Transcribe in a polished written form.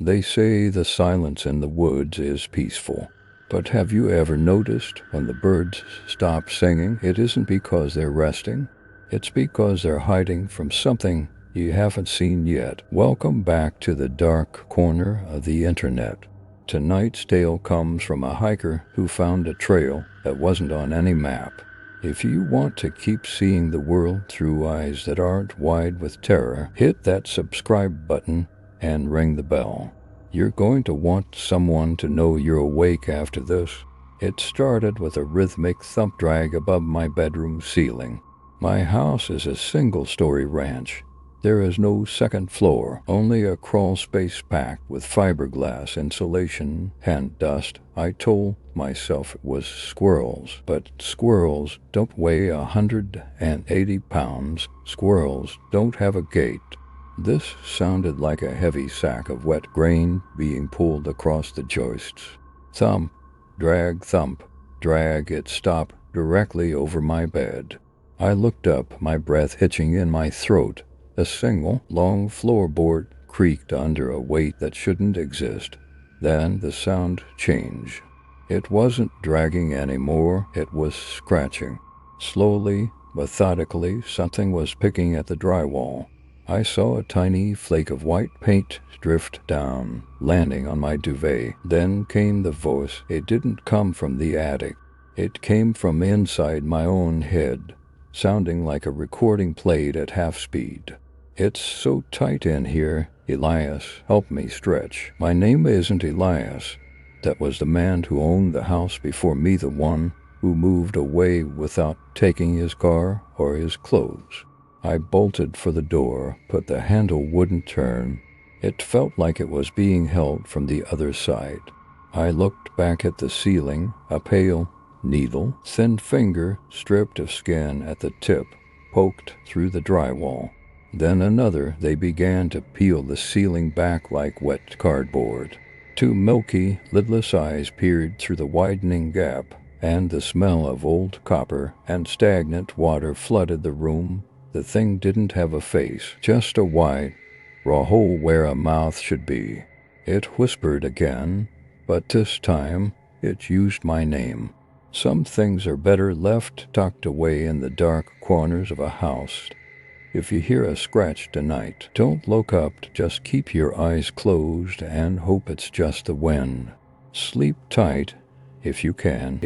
They say the silence in the woods is peaceful. But have you ever noticed when the birds stop singing, it isn't because they're resting? It's because they're hiding from something you haven't seen yet. Welcome back to the dark corner of the internet. Tonight's tale comes from a hiker who found a trail that wasn't on any map. If you want to keep seeing the world through eyes that aren't wide with terror, hit that subscribe button and ring the bell. You're going to want someone to know you're awake after this. It started with a rhythmic thump drag above my bedroom ceiling. My house is a single-story ranch. There is no second floor, only a crawl space packed with fiberglass insulation and dust. I told myself it was squirrels, but squirrels don't weigh 180 pounds. Squirrels don't have a gait. This sounded like a heavy sack of wet grain being pulled across the joists. Thump, drag, thump, drag. It stopped directly over my bed. I looked up, my breath hitching in my throat. A single, long floorboard creaked under a weight that shouldn't exist. Then the sound changed. It wasn't dragging anymore, it was scratching. Slowly, methodically, something was picking at the drywall. I saw a tiny flake of white paint drift down, landing on my duvet. Then came the voice. It didn't come from the attic. It came from inside my own head, sounding like a recording played at half speed. It's so tight in here. Elias, help me stretch. My name isn't Elias. That was the man who owned the house before me, the one who moved away without taking his car or his clothes. I bolted for the door, but the handle wouldn't turn. It felt like it was being held from the other side. I looked back at the ceiling, a pale needle, thin finger stripped of skin at the tip, poked through the drywall. Then another. They began to peel the ceiling back like wet cardboard. Two milky, lidless eyes peered through the widening gap, and the smell of old copper and stagnant water flooded the room. The thing didn't have a face, just a wide, raw hole where a mouth should be. It whispered again, but this time it used my name. Some things are better left tucked away in the dark corners of a house. If you hear a scratch tonight, don't look up, just keep your eyes closed and hope it's just the wind. Sleep tight if you can.